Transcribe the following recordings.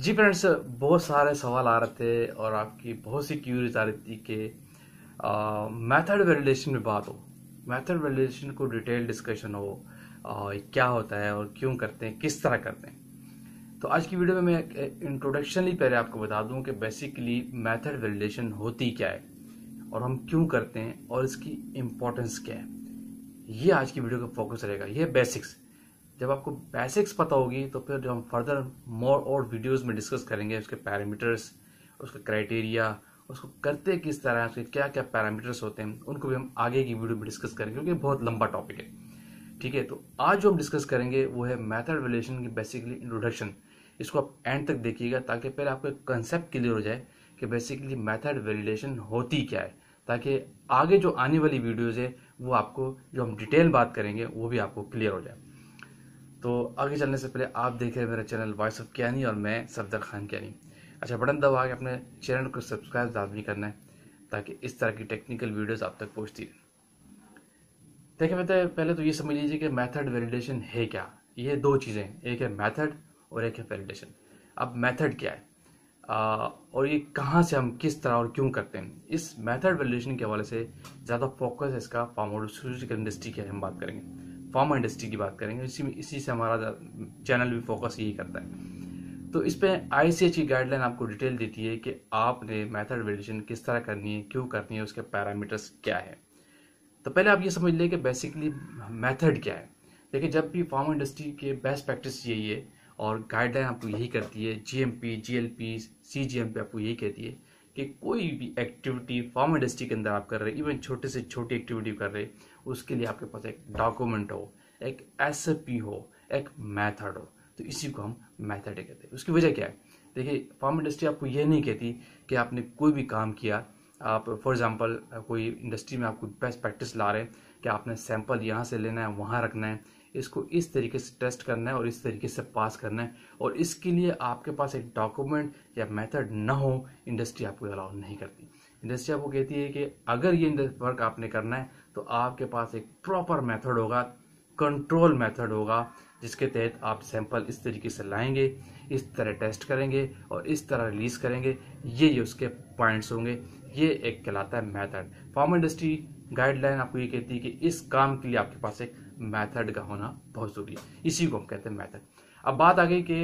जी friends, बहुत सारे सवाल आ रहे थे और आपकी बहुत सी क्यूरीज आ रही थी कि मेथड वैलिडेशन में बात हो, मेथड वैलिडेशन को डिटेल डिस्कशन हो, क्या होता है और क्यों करते हैं, किस तरह करते हैं। तो आज की वीडियो में मैं इंट्रोडक्शनली पहले आपको बता दूं कि बेसिकली मेथड वैलिडेशन होती क्या है और हम क्यों करते हैं और इसकी इम्पोर्टेंस क्या है। ये आज की वीडियो का फोकस रहेगा। ये बेसिक्स, जब आपको बेसिक्स पता होगी तो फिर जो हम फर्दर मोर और वीडियोस में डिस्कस करेंगे उसके पैरामीटर्स, उसका क्राइटेरिया, उसको करते किस तरह, उसके क्या क्या पैरामीटर्स होते हैं, उनको भी हम आगे की वीडियो में डिस्कस करेंगे क्योंकि बहुत लंबा टॉपिक है। ठीक है, तो आज जो हम डिस्कस करेंगे वो है मेथड वैलिडेशन की बेसिकली इंट्रोडक्शन। इसको आप एंड तक देखिएगा ताकि पहले आपको एक कंसेप्ट क्लियर हो जाए कि बेसिकली मेथड वैलिडेशन होती क्या है, ताकि आगे जो आने वाली वीडियोज है वो आपको, जो हम डिटेल बात करेंगे, वो भी आपको क्लियर हो जाए। तो आगे चलने से पहले आप देख रहे हैं मेरा चैनल वॉइस ऑफ कियानी और मैं सफदर खान कियानी। अच्छा, बटन दबा के अपने चैनल को सब्सक्राइब लाजमी करना है ताकि इस तरह की टेक्निकल वीडियोस आप तक पहुंचती रहे। देखिए, पहले तो ये समझ लीजिए कि मेथड वैलिडेशन है क्या। ये दो चीज़ें, एक है मेथड और एक है वैलिडेशन। अब मेथड क्या है और ये कहाँ से, हम किस तरह और क्यों करते हैं, इस मेथड वैलिडेशन के हवाले से ज़्यादा फोकस इसका फार्मास्यूटिकल इंडस्ट्री की हम बात करेंगे, फार्मा इंडस्ट्री की बात करेंगे। इसी से हमारा चैनल भी फोकस यही करता है। तो इस पे ICH की गाइडलाइन आपको डिटेल देती है कि आपने मेथड वैलिडेशन किस तरह करनी है, क्यों करनी है, उसके पैरामीटर्स क्या है। तो पहले आप ये समझ लें कि बेसिकली मेथड क्या है। देखिए, जब भी फार्मा इंडस्ट्री के बेस्ट प्रैक्टिस यही है और गाइडलाइन आपको यही करती है, GMP, GLP, CGMP आपको यही कहती है कि कोई भी एक्टिविटी फार्मा इंडस्ट्री के अंदर आप कर रहे हैं, इवन छोटे से छोटी एक्टिविटी कर रहे हैं, उसके लिए आपके पास एक डॉक्यूमेंट हो, एक SOP हो, एक मेथड हो। तो इसी को हम मेथड कहते हैं। उसकी वजह क्या है? देखिए, फार्मा इंडस्ट्री आपको ये नहीं कहती कि आपने कोई भी काम किया, आप फॉर एग्जांपल कोई इंडस्ट्री में आपको बेस्ट प्रैक्टिस ला रहे हैं कि आपने सैंपल यहाँ से लेना है, वहाँ रखना है, इसको इस तरीके से टेस्ट करना है और इस तरीके से पास करना है, और इसके लिए आपके पास एक डॉक्यूमेंट या मेथड ना हो, इंडस्ट्री आपको अलाउ नहीं करती। इंडस्ट्री आपको कहती है कि अगर ये वर्क आपने करना है तो आपके पास एक प्रॉपर मेथड होगा, कंट्रोल मेथड होगा, जिसके तहत आप सैंपल इस तरीके से लाएंगे, इस तरह टेस्ट करेंगे और इस तरह रिलीज करेंगे। ये उसके पॉइंट्स होंगे। ये एक कहलाता है मेथड। फार्मा इंडस्ट्री गाइडलाइन आपको ये कहती है कि इस काम के लिए आपके पास एक मेथड का होना बहुत जरूरी है। इसी को हम कहते हैं मेथड। अब बात आ गई कि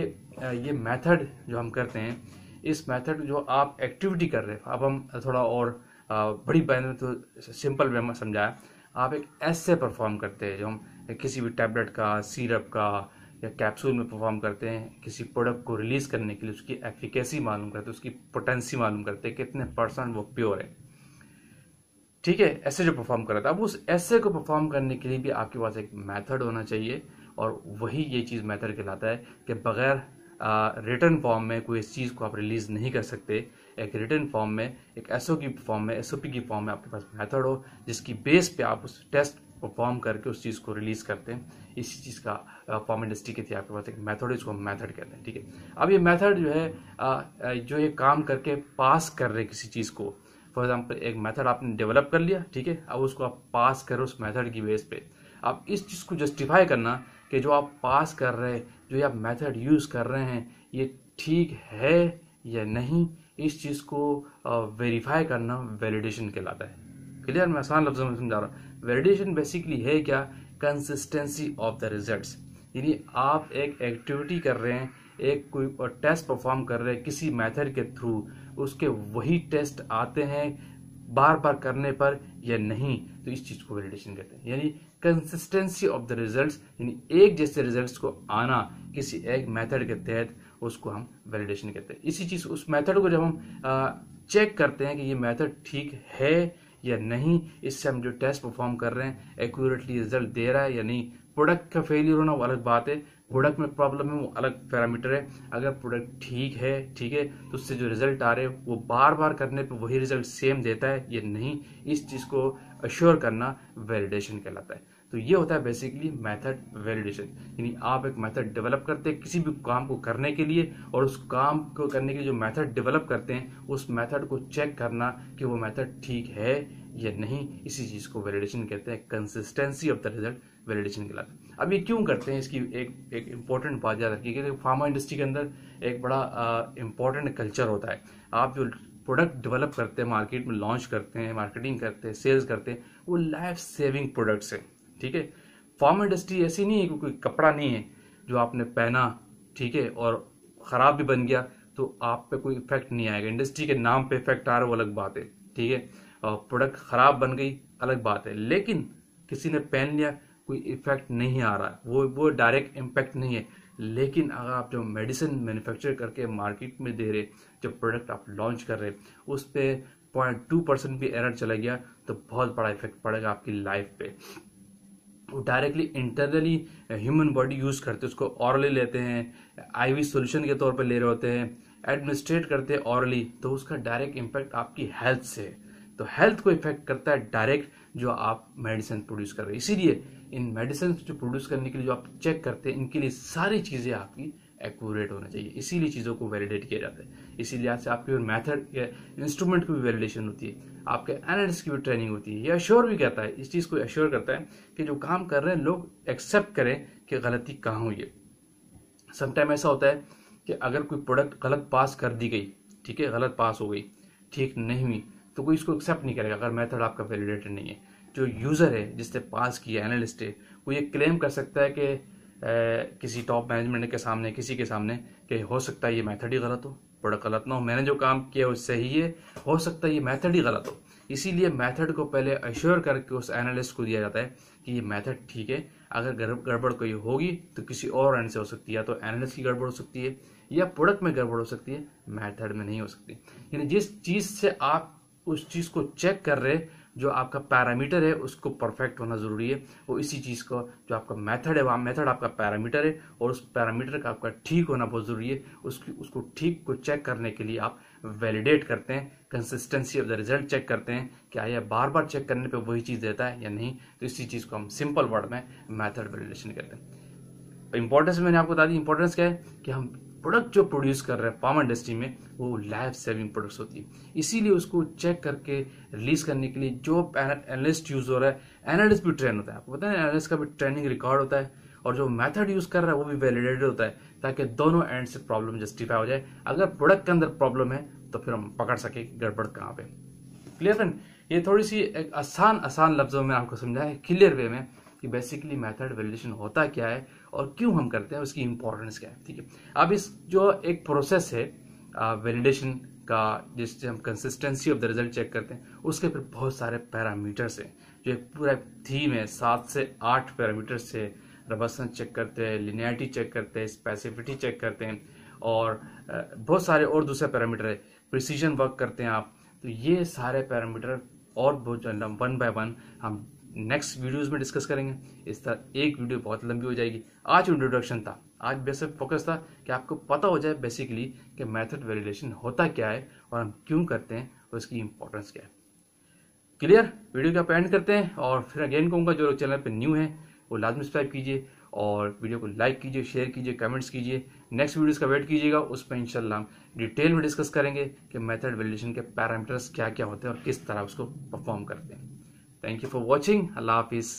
ये मेथड जो हम करते हैं, इस मेथड जो आप एक्टिविटी कर रहे हैं, अब हम थोड़ा और बड़ी बैन में तो सिंपल वे में समझाया। आप एक ऐसे परफॉर्म करते हैं जो हम किसी भी टैबलेट का, सिरप का या कैप्सूल में परफॉर्म करते हैं, किसी प्रोडक्ट को रिलीज करने के लिए उसकी एफिकेसी मालूम करते हैं, उसकी पोटेंसी मालूम करते हैं, कितने % वो प्योर है। ठीक है, ऐसे जो परफॉर्म कर रहा था, अब उस ऐसे को परफॉर्म करने के लिए भी आपके पास एक मेथड होना चाहिए, और वही ये चीज मेथड कहलाता है कि बगैर रिटर्न फॉर्म में कोई इस चीज को आप रिलीज नहीं कर सकते। एक रिटर्न फॉर्म में, एक SOP की फॉर्म में आपके पास मेथड हो, जिसकी बेस पे आप उस टेस्ट परफॉर्म करके उस चीज को रिलीज करते हैं। इसी चीज का फार्मा इंडस्ट्री के थी आपके पास एक मेथड, इसको हम मेथड कहते हैं। ठीक है, अब ये मेथड जो है जो ये काम करके पास कर रहे किसी चीज को, फॉर एग्जाम्पल एक मेथड आपने डेवलप कर लिया, ठीक है, अब उसको आप पास करो उस मेथड की बेस पे। अब इस चीज को जस्टिफाई करना कि जो आप पास कर रहे हैं, जो आप मेथड यूज कर रहे हैं, ये ठीक है या नहीं, इस चीज को वेरीफाई करना वैलिडेशन कहलाता है। क्लियर? मैं आसान लफ्जों में समझा रहा हूँ। वैलिडेशन बेसिकली है क्या? Consistency of the results. यानी आप एक एक्टिविटी कर रहे हैं, एक कोई टेस्ट परफॉर्म कर रहे हैं किसी मेथड के थ्रू, उसके वही टेस्ट आते हैं बार बार करने पर या नहीं, तो इस चीज को वैलिडेशन कहते हैं। यानी कंसिस्टेंसी ऑफ द रिजल्ट्स, यानी एक जैसे रिजल्ट्स को आना किसी एक मेथड के तहत, उसको हम वैलिडेशन कहते हैं। इसी चीज, उस मेथड को जब हम चेक करते हैं कि ये मेथड ठीक है या नहीं, इससे हम जो टेस्ट परफॉर्म कर रहे हैं एक्यूरेटली रिजल्ट दे रहा है या नहीं। प्रोडक्ट का फेलियर होना वो अलग बात है, प्रोडक्ट में प्रॉब्लम है वो अलग पैरामीटर है। अगर प्रोडक्ट ठीक है तो उससे जो रिजल्ट आ रहे हैं वो बार बार करने पे वही रिजल्ट सेम देता है या नहीं, इस चीज को अश्योर करना वैलिडेशन कहलाता है। तो ये होता है बेसिकली मेथड वैलिडेशन। यानी आप एक मेथड डेवलप करते हैं किसी भी काम को करने के लिए, और उस काम को करने के लिए जो मेथड डेवलप करते हैं, उस मेथड को चेक करना कि वो मेथड ठीक है या नहीं, इसी चीज को वैलिडेशन कहते हैं। Consistency of the result validation कहलाता है। अब ये क्यों करते हैं, इसकी एक इम्पोर्टेंट बात याद रखिए कि फार्मा इंडस्ट्री के अंदर एक बड़ा इम्पोर्टेंट कल्चर होता है। आप जो प्रोडक्ट डेवलप करते हैं, मार्केट में लॉन्च करते हैं, मार्केटिंग करते हैं, सेल्स करते हैं, वो लाइफ सेविंग प्रोडक्ट्स हैं, ठीक है। फार्मा इंडस्ट्री ऐसी नहीं है कि कोई कपड़ा नहीं है जो आपने पहना, ठीक है, और ख़राब भी बन गया तो आप पे कोई इफेक्ट नहीं आएगा। इंडस्ट्री के नाम पे इफेक्ट आ रहा है वो अलग बात है, ठीक है, और प्रोडक्ट ख़राब बन गई अलग बात है, लेकिन किसी ने पहन लिया कोई इफेक्ट नहीं आ रहा है, वो डायरेक्ट इम्पैक्ट नहीं है। लेकिन अगर आप जो मेडिसिन मैन्युफैक्चर करके मार्केट में दे रहे, जो प्रोडक्ट आप लॉन्च कर रहे, उस पर 0.2% भी एरर चला गया तो बहुत बड़ा इफेक्ट पड़ेगा आपकी लाइफ पे। वो directly internally human body use करते हैं, उसको ऑरली लेते हैं, आईवी सॉल्यूशन के तौर पे ले रहे होते हैं, एडमिनिस्ट्रेट करते हैं ऑरली, तो उसका डायरेक्ट इम्पैक्ट आपकी हेल्थ से है। तो हेल्थ को इफेक्ट करता है डायरेक्ट जो आप मेडिसिन प्रोड्यूस कर रहे हैं। इसीलिए इन मेडिसिन जो प्रोड्यूस करने के लिए जो आप चेक करते हैं, इनके लिए सारी चीज़ें आपकी एक्यूरेट होना चाहिए, इसीलिए चीज़ों को वैलिडेट किया जाता है। इसीलिए आज से आपके मेथड या इंस्ट्रूमेंट की भी वैलिडेशन होती है, आपके एनालिस्ट की भी ट्रेनिंग होती है। ये अश्योर भी कहता है, इस चीज़ को अश्योर करता है कि जो काम कर रहे हैं लोग एक्सेप्ट करें कि गलती कहाँ हुई है। समटाइम ऐसा होता है कि अगर कोई प्रोडक्ट गलत पास कर दी गई, ठीक है, गलत पास हो गई, ठीक नहीं हुई, तो कोई इसको एक्सेप्ट नहीं करेगा अगर मेथड आपका वैलिडेटेड नहीं है। जो यूज़र है जिसने पास किया, एनालिस्ट है, वो ये क्लेम कर सकता है कि किसी टॉप मैनेजमेंट के सामने, किसी के सामने, कि हो सकता है ये मेथड ही गलत हो, प्रोडक्ट गलत ना हो, मैंने जो काम किया वो सही है, हो सकता है ये मेथड ही गलत हो। इसीलिए मेथड को पहले अश्योर करके उस एनालिस्ट को दिया जाता है कि ये मेथड ठीक है, अगर गड़बड़ कोई होगी तो किसी और एंड से हो सकती है, या तो एनालिस्ट की गड़बड़ हो सकती है या प्रोडक्ट में गड़बड़ हो सकती है, मेथड में नहीं हो सकती। यानी जिस चीज़ से आप उस चीज़ को चेक कर रहे, जो आपका पैरामीटर है उसको परफेक्ट होना ज़रूरी है। वो इसी चीज़ को, जो आपका मेथड है, वहाँ मेथड आपका पैरामीटर है और उस पैरामीटर का आपका ठीक होना बहुत ज़रूरी है। उसको ठीक को चेक करने के लिए आप वैलिडेट करते हैं, consistency of the result check करते हैं, क्या यह बार बार चेक करने पे वही चीज़ देता है या नहीं। तो इसी चीज़ को हम सिंपल वर्ड में मेथड वैलिडेशन कहते हैं। इंपॉर्टेंस मैंने आपको बता दी, इंपॉर्टेंस क्या है कि हम प्रोडक्ट जो प्रोड्यूस कर रहे हैं फार्मा इंडस्ट्री में, वो लाइफ सेविंग प्रोडक्ट्स होती है। इसीलिए उसको चेक करके रिलीज करने के लिए जो एनालिस्ट यूज हो रहा है, एनालिस्ट भी ट्रेन होता है। आपको पता है एनालिस्ट का भी ट्रेनिंग रिकॉर्ड होता है, और जो मेथड यूज कर रहा है वो भी वैलिडेटेड होता है, ताकि दोनों एंड से प्रॉब्लम जस्टिफाई हो जाए। अगर प्रोडक्ट के अंदर प्रॉब्लम है तो फिर हम पकड़ सके गड़बड़ कहाँ पे। क्लियर फ्रेंड, ये थोड़ी सी एक आसान लफ्जों में आपको समझाया, क्लियर वे में, कि बेसिकली मेथड वैलिडेशन होता क्या है और क्यों हम करते हैं, उसकी इंपॉर्टेंस क्या है, ठीक है। अब इस जो एक प्रोसेस है वैलिडेशन का, जिससे हम consistency of the result check करते हैं, उसके फिर बहुत सारे पैरामीटर्स हैं, जो एक पूरा थीम है, 7 से 8 पैरामीटर्स से। रबस्टनेस चेक करते हैं, लिनियरिटी चेक करते हैं, स्पेसिफिसिटी चेक करते हैं, और बहुत सारे और दूसरे पैरामीटर है, प्रिसीजन वर्क करते हैं आप। तो ये सारे पैरामीटर और बहुत वन बाय वन हम नेक्स्ट वीडियोस में डिस्कस करेंगे। इस तरह एक वीडियो बहुत लंबी हो जाएगी। आज इंट्रोडक्शन था, आज बेसिक फोकस था कि आपको पता हो जाए बेसिकली कि मेथड वैलिडेशन होता क्या है और हम क्यों करते हैं और उसकी इंपॉर्टेंस क्या है। क्लियर, वीडियो का एंड करते हैं, और फिर अगेन कहूँगा जो लोग चैनल पे न्यू है वो लाजमी सब्सक्राइब कीजिए और वीडियो को लाइक कीजिए, शेयर कीजिए, कमेंट्स कीजिए। नेक्स्ट वीडियोस का वेट कीजिएगा, उस पर इंशाल्लाह हम डिटेल में डिस्कस करेंगे कि मेथड वैलिडेशन के पैरामीटर्स क्या क्या होते हैं और किस तरह उसको परफॉर्म करते हैं। Thank you for watching. अल्लाह हाफिज़।